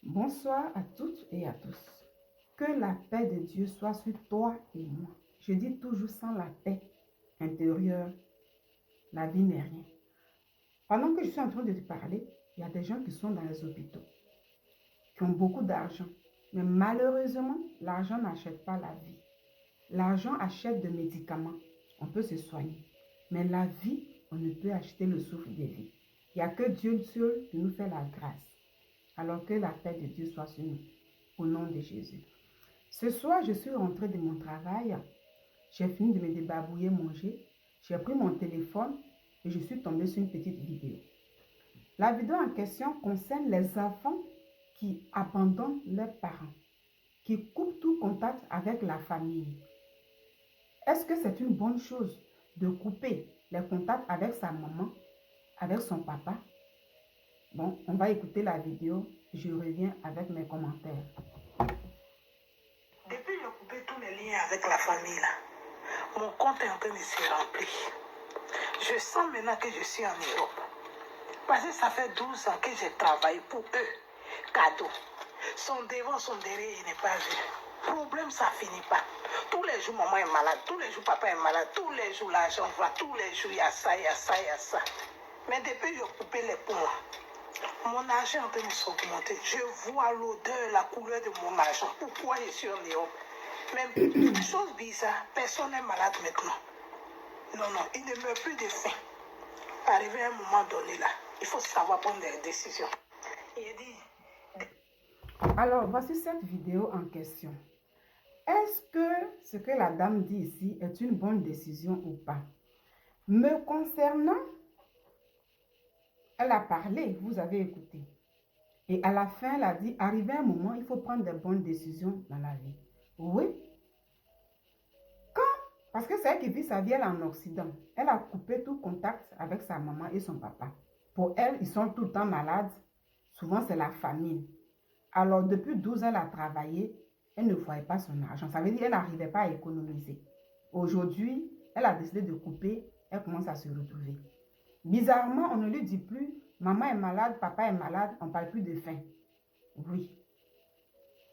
Bonsoir à toutes et à tous. Que la paix de Dieu soit sur toi et moi. Je dis toujours, sans la paix intérieure, la vie n'est rien. Pendant que je suis en train de te parler, il y a des gens qui sont dans les hôpitaux, qui ont beaucoup d'argent. Mais malheureusement, l'argent n'achète pas la vie. L'argent achète des médicaments. On peut se soigner. Mais la vie, on ne peut acheter le souffle de vie. Il n'y a que Dieu seul qui nous fait la grâce. Alors que la paix de Dieu soit sur nous, au nom de Jésus. Ce soir, je suis rentrée de mon travail. J'ai fini de me débarbouiller, manger. J'ai pris mon téléphone et je suis tombée sur une petite vidéo. La vidéo en question concerne les enfants qui abandonnent leurs parents, qui coupent tout contact avec la famille. Est-ce que c'est une bonne chose de couper les contacts avec sa maman, avec son papa? Bon, on va écouter la vidéo. Je reviens avec mes commentaires. Depuis que j'ai coupé tous mes liens avec la famille, là, mon compte est en train de se remplir. Je sens maintenant que je suis en Europe. Parce que ça fait 12 ans que j'ai travaillé pour eux. Cadeau. Son devant, son derrière, il n'est pas vu. Problème, ça finit pas. Tous les jours, maman est malade. Tous les jours, papa est malade. Tous les jours, l'argent va. Tous les jours, il y a ça, il y a ça, il y a ça. Mais depuis que j'ai coupé les poumons, mon argent est en train de s'augmenter. Je vois l'odeur, la couleur de mon argent. Pourquoi je suis en Europe? Même chose bizarre, personne n'est malade maintenant. Non, non, il ne meurt plus de faim. Arrivé à un moment donné là, il faut savoir prendre des décisions. Il dit... Alors, voici cette vidéo en question. Est-ce que ce que la dame dit ici est une bonne décision ou pas? Me concernant, elle a parlé, vous avez écouté. Et à la fin, elle a dit, arrivé un moment, il faut prendre des bonnes décisions dans la vie. Oui. Parce que c'est elle qui vit sa vie, elle est en Occident. Elle a coupé tout contact avec sa maman et son papa. Pour elle, ils sont tout le temps malades. Souvent, c'est la famine. Alors, depuis 12 ans, elle a travaillé. Elle ne voyait pas son argent. Ça veut dire qu'elle n'arrivait pas à économiser. Aujourd'hui, elle a décidé de couper. Elle commence à se retrouver. Bizarrement, on ne lui dit plus, maman est malade, papa est malade, on ne parle plus de faim. Oui.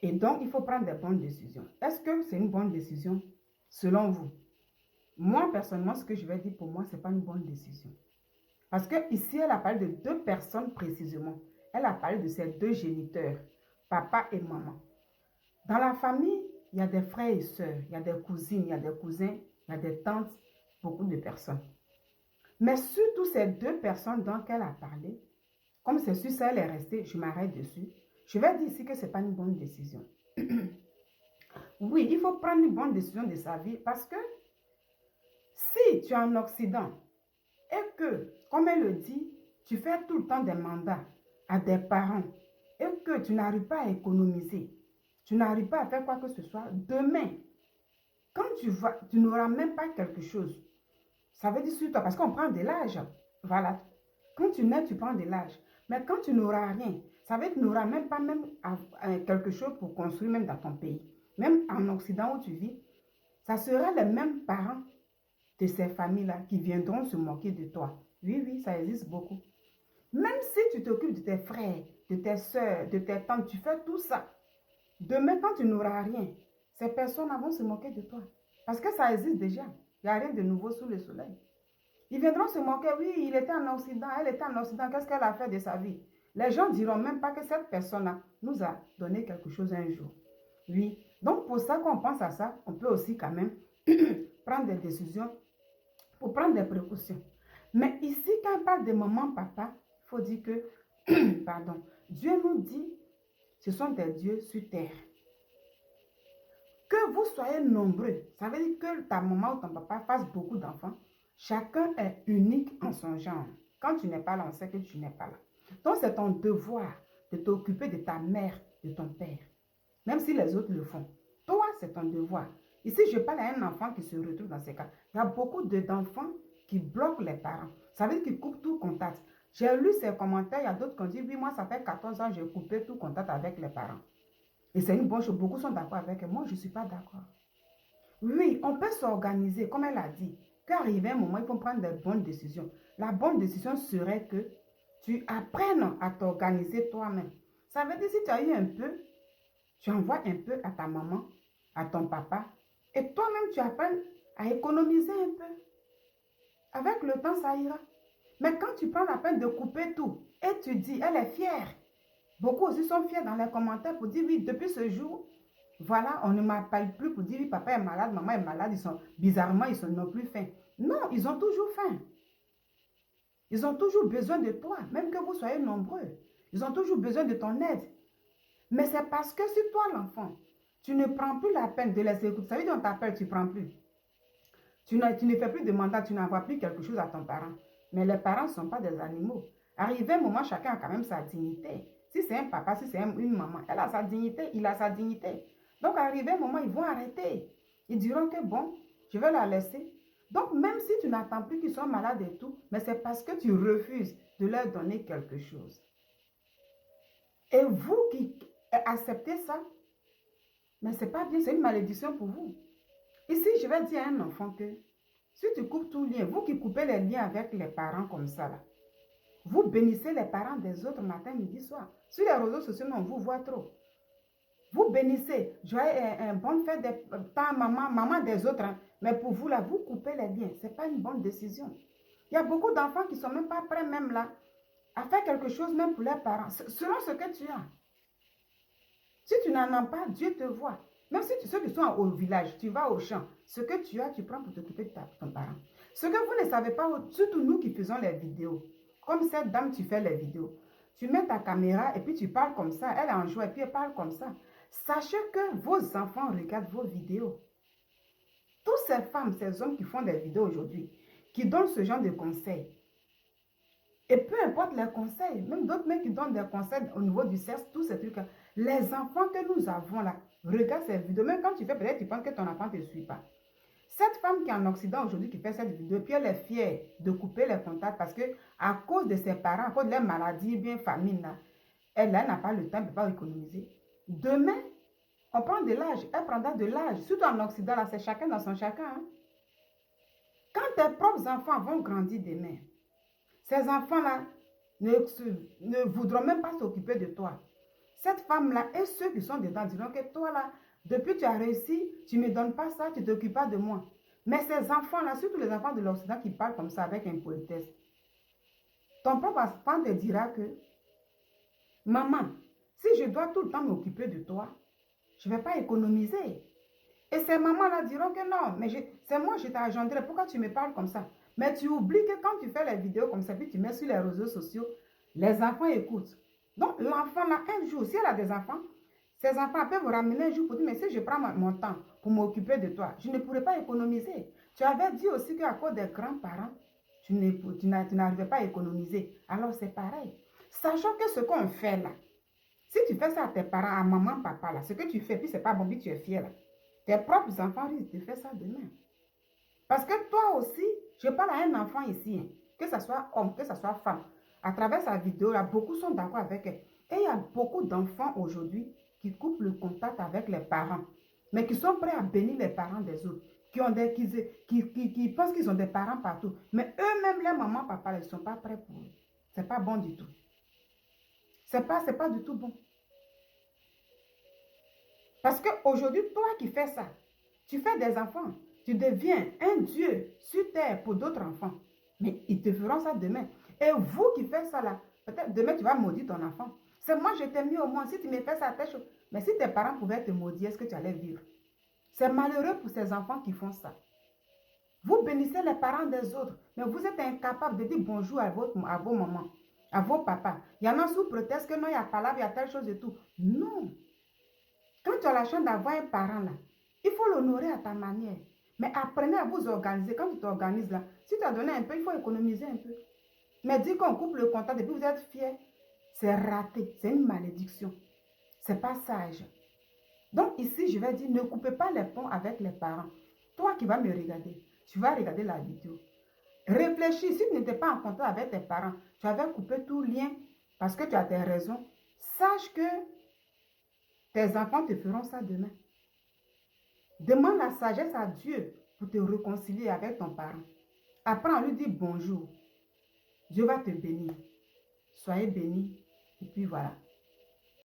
Et donc, il faut prendre des bonnes décisions. Est-ce que c'est une bonne décision selon vous? Moi, personnellement, ce que je vais dire pour moi, ce n'est pas une bonne décision. Parce que ici, elle a parlé de deux personnes précisément. Elle a parlé de ces deux géniteurs, papa et maman. Dans la famille, il y a des frères et sœurs, il y a des cousines, il y a des cousins, il y a des tantes, beaucoup de personnes. Mais surtout ces deux personnes dont elle a parlé, comme c'est sur ça elle est restée, je m'arrête dessus. Je vais dire ici que ce n'est pas une bonne décision. Oui, il faut prendre une bonne décision de sa vie parce que si tu es en Occident et que, comme elle le dit, tu fais tout le temps des mandats à des parents et que tu n'arrives pas à économiser, tu n'arrives pas à faire quoi que ce soit, demain, quand tu n'auras même pas quelque chose. Ça veut dire sur toi, parce qu'on prend de l'âge. Voilà. Quand tu nais, tu prends de l'âge. Mais quand tu n'auras rien, ça veut dire que tu n'auras même pas quelque chose pour construire même dans ton pays. Même en Occident où tu vis, ça sera les mêmes parents de ces familles-là qui viendront se moquer de toi. Oui, oui, ça existe beaucoup. Même si tu t'occupes de tes frères, de tes soeurs, de tes tantes, tu fais tout ça. Demain, quand tu n'auras rien, ces personnes vont se moquer de toi. Parce que ça existe déjà. Il n'y a rien de nouveau sous le soleil. Ils viendront se moquer. Oui, il était en Occident, elle était en Occident. Qu'est-ce qu'elle a fait de sa vie? Les gens ne diront même pas que cette personne-là nous a donné quelque chose un jour. Oui. Donc, pour ça qu'on pense à ça, on peut aussi quand même prendre des décisions pour prendre des précautions. Mais ici, quand on parle de maman, papa, il faut dire que, pardon, Dieu nous dit, ce sont des dieux sur terre. Que vous soyez nombreux, ça veut dire que ta maman ou ton papa fasse beaucoup d'enfants. Chacun est unique en son genre. Quand tu n'es pas là, on sait que tu n'es pas là. Donc, c'est ton devoir de t'occuper de ta mère, de ton père. Même si les autres le font. Toi, c'est ton devoir. Ici, je parle à un enfant qui se retrouve dans ces cas. Il y a beaucoup d'enfants qui bloquent les parents. Ça veut dire qu'ils coupent tout contact. J'ai lu ces commentaires, il y a d'autres qui ont dit, oui, moi, ça fait 14 ans, j'ai coupé tout contact avec les parents. Et c'est une bonne chose. Beaucoup sont d'accord avec elle. Moi, je ne suis pas d'accord. Oui, on peut s'organiser, comme elle a dit. Qu'arrive un moment, il faut prendre des bonnes décisions. La bonne décision serait que tu apprennes à t'organiser toi-même. Ça veut dire si tu as eu un peu, tu envoies un peu à ta maman, à ton papa, et toi-même tu apprends à économiser un peu. Avec le temps, ça ira. Mais quand tu prends la peine de couper tout, et tu dis, elle est fière. Beaucoup aussi sont fiers dans les commentaires pour dire, oui, depuis ce jour, voilà, on ne m'appelle plus pour dire, oui, papa est malade, maman est malade, bizarrement, ils n'ont plus faim. Non, ils ont toujours faim. Ils ont toujours besoin de toi, même que vous soyez nombreux. Ils ont toujours besoin de ton aide. Mais c'est parce que si toi, l'enfant, tu ne prends plus la peine de les écouter, ça veut dire qu'on t'appelle, tu ne prends plus. Tu ne fais plus de mandat, tu n'envoies plus quelque chose à ton parent. Mais les parents ne sont pas des animaux. Arrivé un moment, chacun a quand même sa dignité. Si c'est un papa, si c'est une maman, elle a sa dignité, il a sa dignité. Donc, arrivé un moment, ils vont arrêter. Ils diront que bon, je vais la laisser. Donc, même si tu n'attends plus qu'ils soient malades et tout, mais c'est parce que tu refuses de leur donner quelque chose. Et vous qui acceptez ça, mais ce n'est pas bien, c'est une malédiction pour vous. Ici, je vais dire à un enfant que si tu coupes tout lien, vous qui coupez les liens avec les parents comme ça, là, vous bénissez les parents des autres matin, midi, soir. Sur les réseaux sociaux, on vous voit trop. Vous bénissez. Joyeux un bon fête de ta maman, maman des autres. Hein. Mais pour vous, là, vous coupez les liens. Ce n'est pas une bonne décision. Il y a beaucoup d'enfants qui ne sont même pas prêts, même là, à faire quelque chose, même pour leurs parents, selon ce que tu as. Si tu n'en as pas, Dieu te voit. Même si ceux qui sont au village, tu vas au champ, ce que tu as, tu prends pour t'occuper de ton parent. Ce que vous ne savez pas, surtout nous qui faisons les vidéos, comme cette dame, tu fais les vidéos. Tu mets ta caméra et puis tu parles comme ça. Elle en joue et puis elle parle comme ça. Sachez que vos enfants regardent vos vidéos. Toutes ces femmes, ces hommes qui font des vidéos aujourd'hui, qui donnent ce genre de conseils. Et peu importe les conseils, même d'autres mecs qui donnent des conseils au niveau du sexe, tous ces trucs-là. Les enfants que nous avons là, regarde ces vidéos. Même quand tu fais, peut-être tu penses que ton enfant ne te suit pas. Cette femme qui est en Occident aujourd'hui, qui fait cette vidéo, puis elle est fière de couper les contacts parce que à cause de ses parents, à cause de leur maladie, bien famine, là, elle n'a pas le temps, elle ne peut pas économiser. Demain, on prend de l'âge, elle prendra de l'âge. Surtout en Occident, là, c'est chacun dans son chacun. Hein. Quand tes propres enfants vont grandir demain, ces enfants-là ne voudront même pas s'occuper de toi. Cette femme-là et ceux qui sont dedans diront que toi là, depuis que tu as réussi, tu ne me donnes pas ça, tu ne t'occupes pas de moi. Mais ces enfants-là, surtout les enfants de l'Occident qui parlent comme ça avec impolitesse, ton propre enfant te dira que, maman, si je dois tout le temps m'occuper de toi, je ne vais pas économiser. Et ces mamans-là diront que non, mais c'est moi, je t'ai engendré, pourquoi tu me parles comme ça? Mais tu oublies que quand tu fais les vidéos comme ça, puis tu mets sur les réseaux sociaux, les enfants écoutent. Donc, l'enfant, là, un jour, si elle a des enfants, ces enfants peuvent vous ramener un jour pour dire, mais si je prends mon temps pour m'occuper de toi, je ne pourrai pas économiser. Tu avais dit aussi qu'à cause des grands-parents, tu n'arrivais pas à économiser. Alors, c'est pareil. Sachant que ce qu'on fait là, si tu fais ça à tes parents, à maman, papa, là, ce que tu fais, puis c'est pas bon, puis tu es fier là, tes propres enfants risquent de faire ça demain. Parce que toi aussi, je parle à un enfant ici, hein, que ce soit homme, que ce soit femme, à travers sa vidéo, là, beaucoup sont d'accord avec elle. Et il y a beaucoup d'enfants aujourd'hui qui coupent le contact avec les parents, mais qui sont prêts à bénir les parents des autres, qui pensent qu'ils ont des parents partout. Mais eux-mêmes, les mamans, papa, ils ne sont pas prêts pour eux. Ce n'est pas bon du tout. Ce n'est pas du tout bon. Parce qu'aujourd'hui, toi qui fais ça, tu fais des enfants, tu deviens un Dieu sur terre pour d'autres enfants. Mais ils te feront ça demain. Et vous qui faites ça là, peut-être demain tu vas maudire ton enfant. C'est moi, je t'ai mis au monde. Si tu me fais ça, telle chose. Mais si tes parents pouvaient te maudire, est-ce que tu allais vivre? C'est malheureux pour ces enfants qui font ça. Vous bénissez les parents des autres, mais vous êtes incapable de dire bonjour à vos mamans, à vos papas. Il y en a sous prétexte que non, il y a palabre, il y a telle chose et tout. Non. Quand tu as la chance d'avoir un parent là, il faut l'honorer à ta manière. Mais apprenez à vous organiser. Quand tu t'organises là, si tu as donné un peu, il faut économiser un peu. Mais dire qu'on coupe le contact et puis vous êtes fiers, c'est raté. C'est une malédiction. C'est pas sage. Donc ici, je vais dire, ne coupez pas les ponts avec les parents. Toi qui vas me regarder, tu vas regarder la vidéo. Réfléchis, si tu n'étais pas en contact avec tes parents, tu avais coupé tout lien parce que tu as tes raisons. Sache que tes enfants te feront ça demain. Demande la sagesse à Dieu pour te réconcilier avec ton parent. Apprends à lui dire bonjour. Dieu va te bénir. Soyez bénis. Et puis voilà.